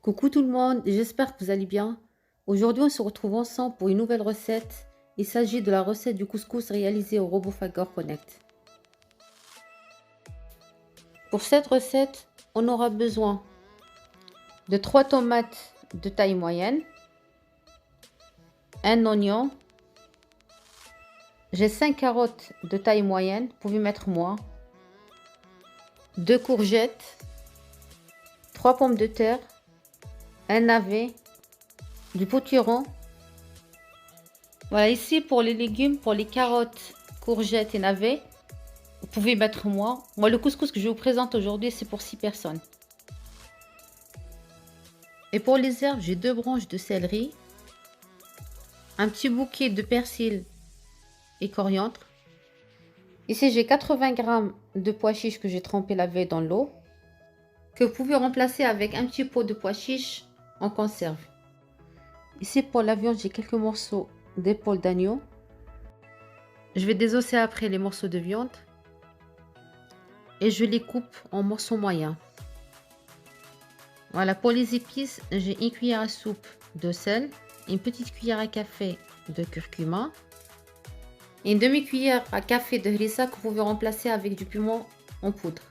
Coucou tout le monde, j'espère que vous allez bien. Aujourd'hui, on se retrouve ensemble pour une nouvelle recette. Il s'agit de la recette du couscous réalisé au RoboFagor Connect. Pour cette recette, on aura besoin de 3 tomates de taille moyenne, un oignon, j'ai 5 carottes de taille moyenne, vous pouvez mettre moins, 2 courgettes, 3 pommes de terre, un navet, du potiron. Voilà, ici pour les légumes, pour les carottes, courgettes et navets, vous pouvez mettre moins. Moi, le couscous que je vous présente aujourd'hui, c'est pour 6 personnes. Et pour les herbes, j'ai 2 branches de céleri, un petit bouquet de persil et coriandre. Ici, j'ai 80 g de pois chiches que j'ai trempé la veille dans l'eau, que vous pouvez remplacer avec un petit pot de pois chiches en conserve. Ici, pour la viande, j'ai quelques morceaux d'épaule d'agneau. Je vais désosser après les morceaux de viande et je les coupe en morceaux moyens. Voilà, pour les épices, j'ai une cuillère à soupe de sel, une petite cuillère à café de curcuma, et une demi-cuillère à café de harissa que vous pouvez remplacer avec du piment en poudre,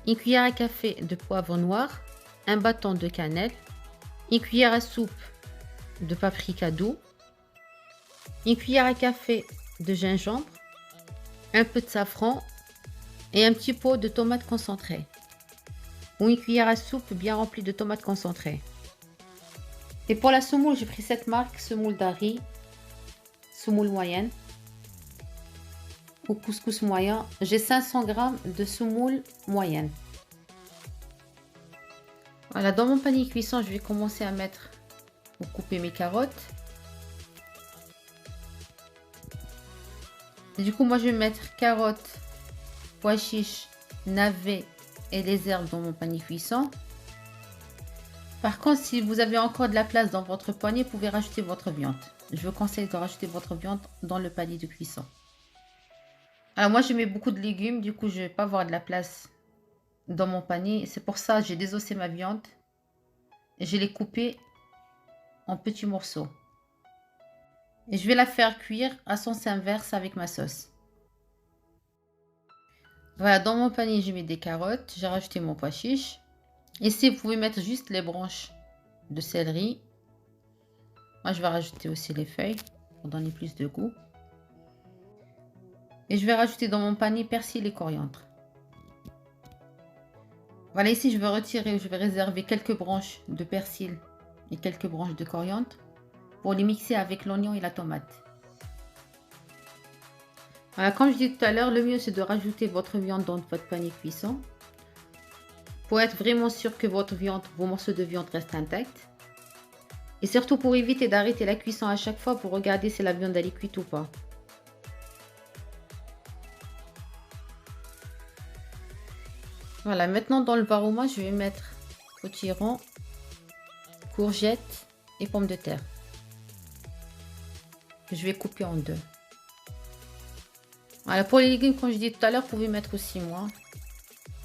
une cuillère à café de poivre noir, un bâton de cannelle, une cuillère à soupe de paprika doux, une cuillère à café de gingembre, un peu de safran et un petit pot de tomates concentrées ou une cuillère à soupe bien remplie de tomates concentrées. Et pour la semoule, j'ai pris cette marque, semoule d'Ari, semoule moyenne ou couscous moyen. J'ai 500 g de semoule moyenne. Voilà, dans mon panier cuisson, je vais commencer à mettre ou couper mes carottes. Et du coup, moi, je vais mettre carottes, pois chiches, navets et les herbes dans mon panier cuisson. Par contre, si vous avez encore de la place dans votre panier, vous pouvez rajouter votre viande. Je vous conseille de rajouter votre viande dans le panier de cuisson. Alors moi, je mets beaucoup de légumes, du coup, je vais pas avoir de la place dans mon panier. C'est pour ça que j'ai désossé ma viande et je l'ai coupée en petits morceaux. Et je vais la faire cuire à sens inverse avec ma sauce. Voilà, dans mon panier, j'ai mis des carottes, j'ai rajouté mon pois chiche. Ici, vous pouvez mettre juste les branches de céleri. Moi, je vais rajouter aussi les feuilles pour donner plus de goût. Et je vais rajouter dans mon panier persil et coriandre. Voilà, ici, je vais réserver quelques branches de persil et quelques branches de coriandre pour les mixer avec l'oignon et la tomate. Voilà, comme je disais tout à l'heure, le mieux, c'est de rajouter votre viande dans votre panier cuisson pour être vraiment sûr que vos morceaux de viande restent intacts. Et surtout pour éviter d'arrêter la cuisson à chaque fois pour regarder si la viande elle est cuite ou pas. Voilà, maintenant dans le varoma, je vais mettre potiron, courgettes et pommes de terre. Je vais couper en deux. Voilà, pour les légumes, comme je disais tout à l'heure, vous pouvez mettre aussi moins.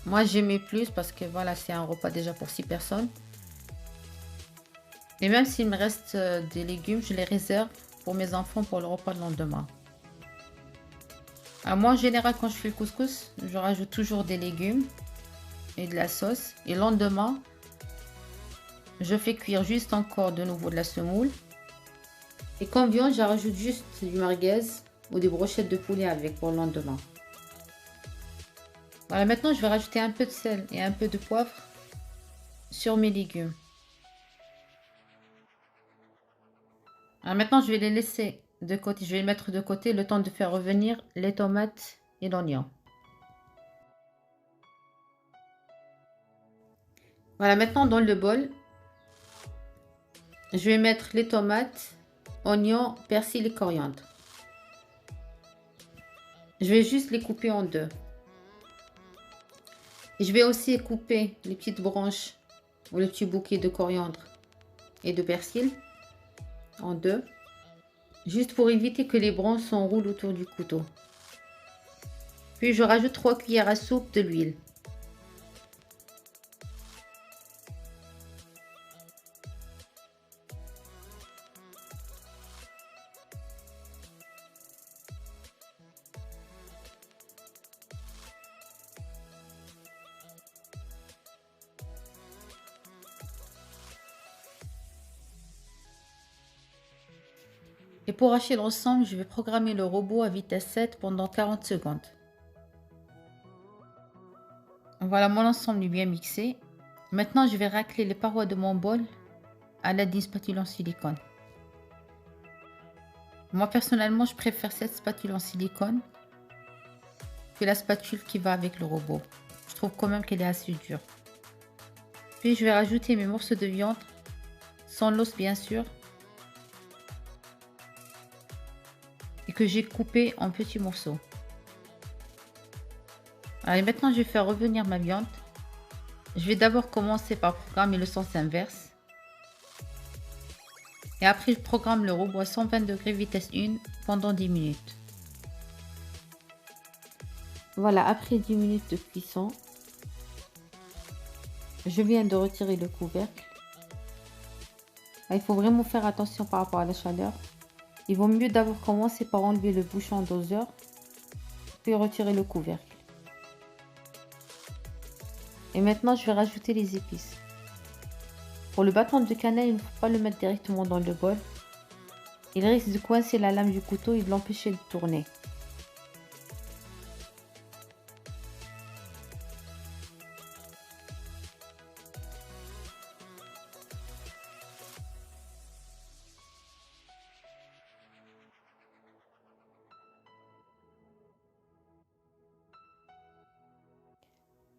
Moi, j'aimais plus parce que voilà, c'est un repas déjà pour 6 personnes. Et même s'il me reste des légumes, je les réserve pour mes enfants pour le repas de lendemain. Alors moi, en général, quand je fais le couscous, je rajoute toujours des légumes et de la sauce. Et le lendemain, je fais cuire juste encore de nouveau de la semoule. Et comme viande, je rajoute juste du merguez ou des brochettes de poulet avec pour le lendemain. Voilà, maintenant je vais rajouter un peu de sel et un peu de poivre sur mes légumes. Alors maintenant je vais les laisser de côté, je vais les mettre de côté le temps de faire revenir les tomates et l'oignon. Voilà, maintenant dans le bol, je vais mettre les tomates, oignons, persil et coriandre. Je vais juste les couper en deux. Et je vais aussi couper les petites branches ou le petit bouquet de coriandre et de persil en deux, juste pour éviter que les branches s'enroulent autour du couteau. Puis je rajoute 3 cuillères à soupe de l'huile. Et pour hacher l'ensemble, je vais programmer le robot à vitesse 7 pendant 40 secondes. Voilà, mon ensemble est bien mixé. Maintenant, je vais racler les parois de mon bol à l'aide d'une spatule en silicone. Moi, personnellement, je préfère cette spatule en silicone que la spatule qui va avec le robot. Je trouve quand même qu'elle est assez dure. Puis, je vais rajouter mes morceaux de viande, sans l'os bien sûr, et que j'ai coupé en petits morceaux. Allez, maintenant, je vais faire revenir ma viande. Je vais d'abord commencer par programmer le sens inverse. Et après, je programme le robot à 120 degrés vitesse 1 pendant 10 minutes. Voilà, après 10 minutes de cuisson, je viens de retirer le couvercle. Il faut vraiment faire attention par rapport à la chaleur. Il vaut mieux d'abord commencer par enlever le bouchon doseur, puis retirer le couvercle. Et maintenant, je vais rajouter les épices. Pour le bâton de cannelle, il ne faut pas le mettre directement dans le bol. Il risque de coincer la lame du couteau et de l'empêcher de tourner.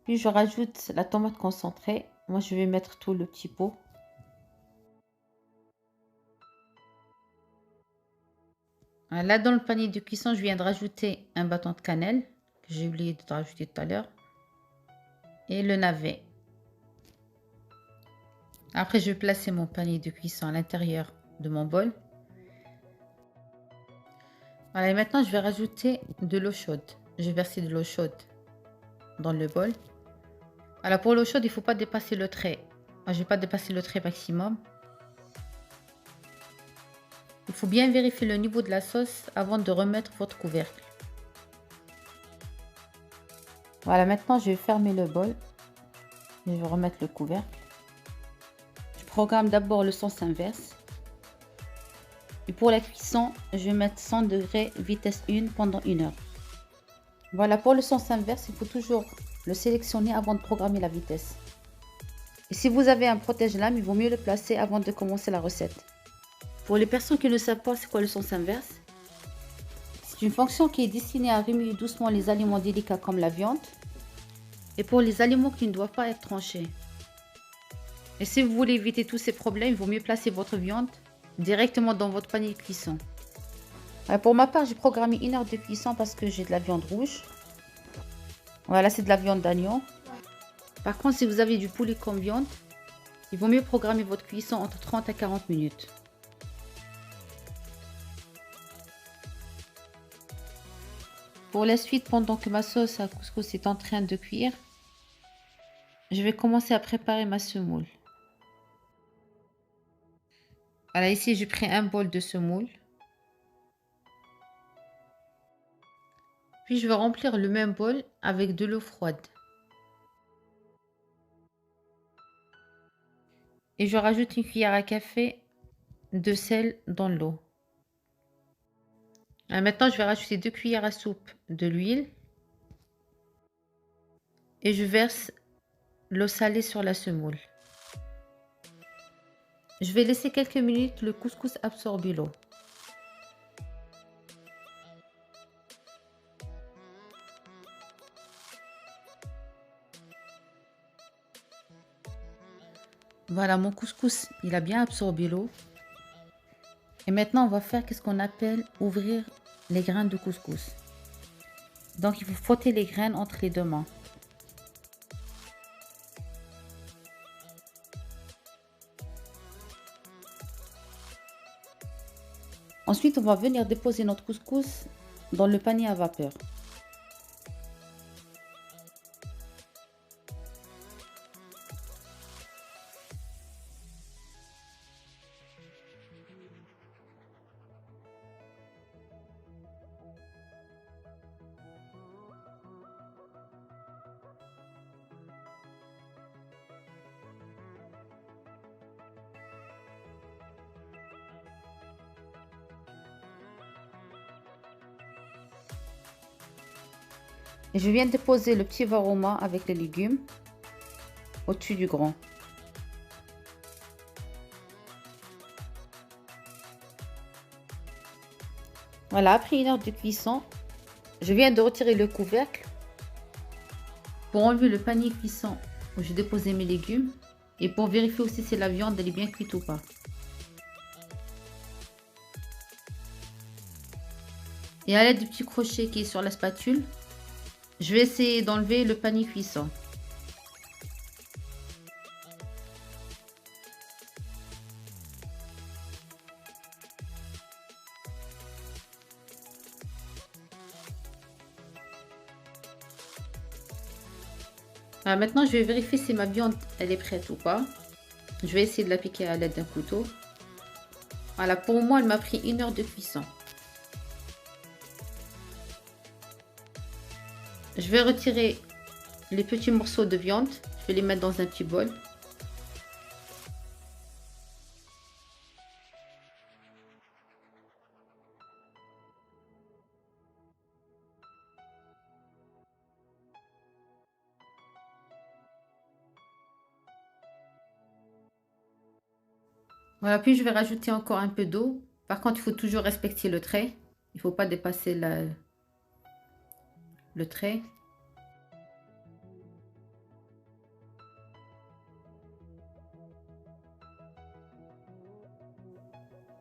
Puis je rajoute la tomate concentrée. Moi, je vais mettre tout le petit pot. Là, dans le panier de cuisson, je viens de rajouter un bâton de cannelle que j'ai oublié de rajouter tout à l'heure et le navet. Après, je vais placer mon panier de cuisson à l'intérieur de mon bol. Voilà, et maintenant, je vais rajouter de l'eau chaude. Je vais verser de l'eau chaude dans le bol. Voilà, pour l'eau chaude, il ne faut pas dépasser le trait. Moi, je ne vais pas dépasser le trait maximum. Il faut bien vérifier le niveau de la sauce avant de remettre votre couvercle. Voilà, maintenant, je vais fermer le bol. Et je vais remettre le couvercle. Je programme d'abord le sens inverse. Et pour la cuisson, je vais mettre 100 degrés vitesse 1 pendant 1 heure. Voilà, pour le sens inverse, il faut toujours le sélectionner avant de programmer la vitesse. Et si vous avez un protège-lames, il vaut mieux le placer avant de commencer la recette. Pour les personnes qui ne savent pas c'est quoi le sens inverse, c'est une fonction qui est destinée à remuer doucement les aliments délicats comme la viande et pour les aliments qui ne doivent pas être tranchés. Et si vous voulez éviter tous ces problèmes, il vaut mieux placer votre viande directement dans votre panier de cuisson. Pour ma part, j'ai programmé 1 heure de cuisson parce que j'ai de la viande rouge. Voilà, c'est de la viande d'agneau. Par contre, si vous avez du poulet comme viande, il vaut mieux programmer votre cuisson entre 30 à 40 minutes. Pour la suite, pendant que ma sauce à couscous est en train de cuire, je vais commencer à préparer ma semoule. Voilà, ici, j'ai pris un bol de semoule. Puis, je vais remplir le même bol avec de l'eau froide. Et je rajoute une cuillère à café de sel dans l'eau. Maintenant, je vais rajouter 2 cuillères à soupe de l'huile. Et je verse l'eau salée sur la semoule. Je vais laisser quelques minutes le couscous absorber l'eau. Voilà, mon couscous, il a bien absorbé l'eau. Et maintenant, on va faire ce qu'on appelle ouvrir les graines de couscous. Donc, il faut frotter les graines entre les deux mains. Ensuite, on va venir déposer notre couscous dans le panier à vapeur. Et je viens de déposer le petit varoma avec les légumes au-dessus du grand. Voilà, après 1 heure de cuisson, je viens de retirer le couvercle pour enlever le panier cuisson où j'ai déposé mes légumes et pour vérifier aussi si la viande elle est bien cuite ou pas. Et à l'aide du petit crochet qui est sur la spatule, je vais essayer d'enlever le panier cuisson. Alors maintenant, je vais vérifier si ma viande elle est prête ou pas. Je vais essayer de la piquer à l'aide d'un couteau. Voilà, pour moi, elle m'a pris 1 heure de cuisson. Je vais retirer les petits morceaux de viande. Je vais les mettre dans un petit bol. Voilà, puis je vais rajouter encore un peu d'eau. Par contre, il faut toujours respecter le trait. Il ne faut pas dépasser le trait.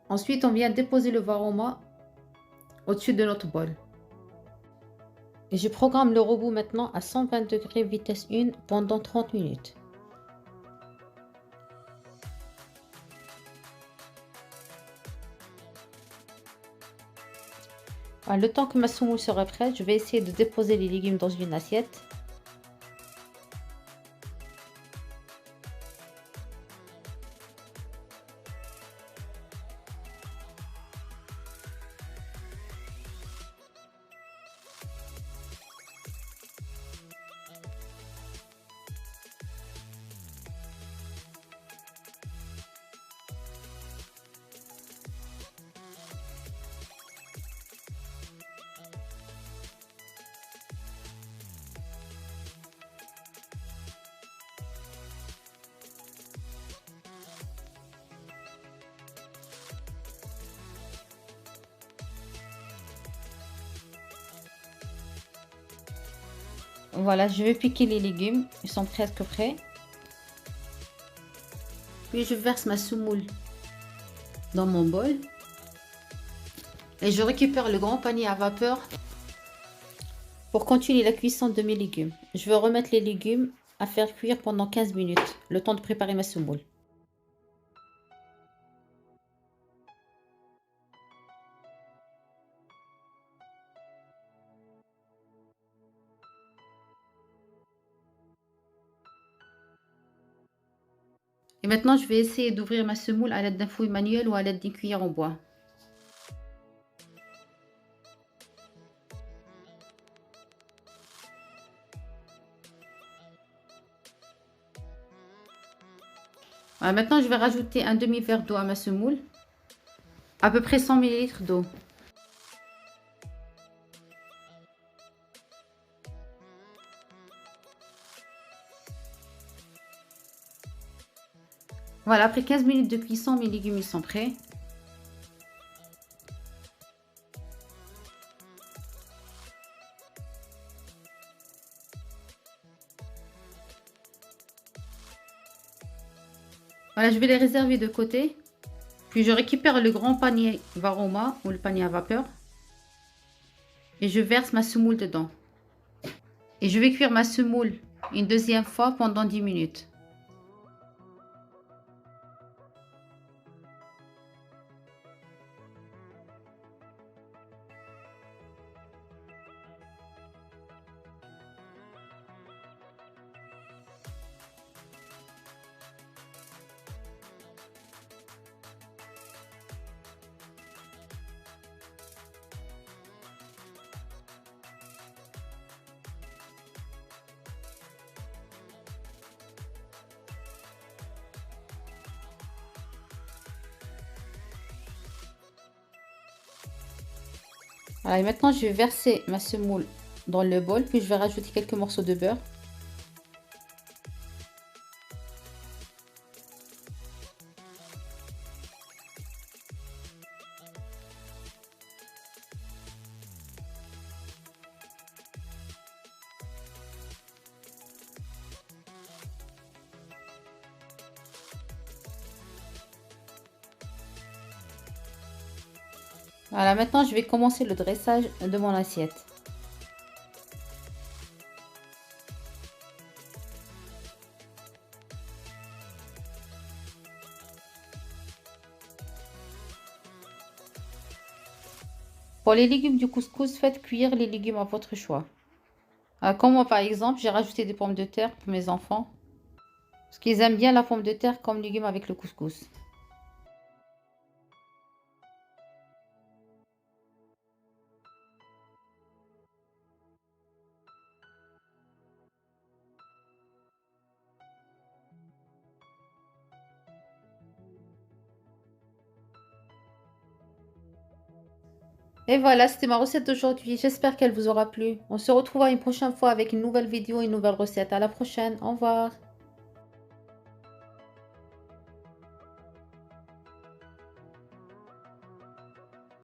Ensuite, on vient déposer le varoma au-dessus de notre bol. Et je programme le robot maintenant à 120 degrés vitesse 1 pendant 30 minutes. Voilà, le temps que ma semoule sera prête, je vais essayer de déposer les légumes dans une assiette. Voilà, je vais piquer les légumes, ils sont presque prêts. Puis je verse ma semoule dans mon bol. Et je récupère le grand panier à vapeur pour continuer la cuisson de mes légumes. Je vais remettre les légumes à faire cuire pendant 15 minutes, le temps de préparer ma semoule. Et maintenant, je vais essayer d'ouvrir ma semoule à l'aide d'un fouet manuel ou à l'aide d'une cuillère en bois. Voilà, maintenant, je vais rajouter un demi-verre d'eau à ma semoule, à peu près 100 ml d'eau. Voilà, après 15 minutes de cuisson, mes légumes ils sont prêts. Voilà, je vais les réserver de côté. Puis je récupère le grand panier varoma ou le panier à vapeur. Et je verse ma semoule dedans. Et je vais cuire ma semoule une deuxième fois pendant 10 minutes. Voilà, et maintenant je vais verser ma semoule dans le bol, puis je vais rajouter quelques morceaux de beurre. Voilà, maintenant je vais commencer le dressage de mon assiette. Pour les légumes du couscous, faites cuire les légumes à votre choix. Comme moi par exemple, j'ai rajouté des pommes de terre pour mes enfants. Parce qu'ils aiment bien la pomme de terre comme légume avec le couscous. Et voilà, c'était ma recette d'aujourd'hui. J'espère qu'elle vous aura plu. On se retrouvera une prochaine fois avec une nouvelle vidéo, une nouvelle recette. À la prochaine. Au revoir.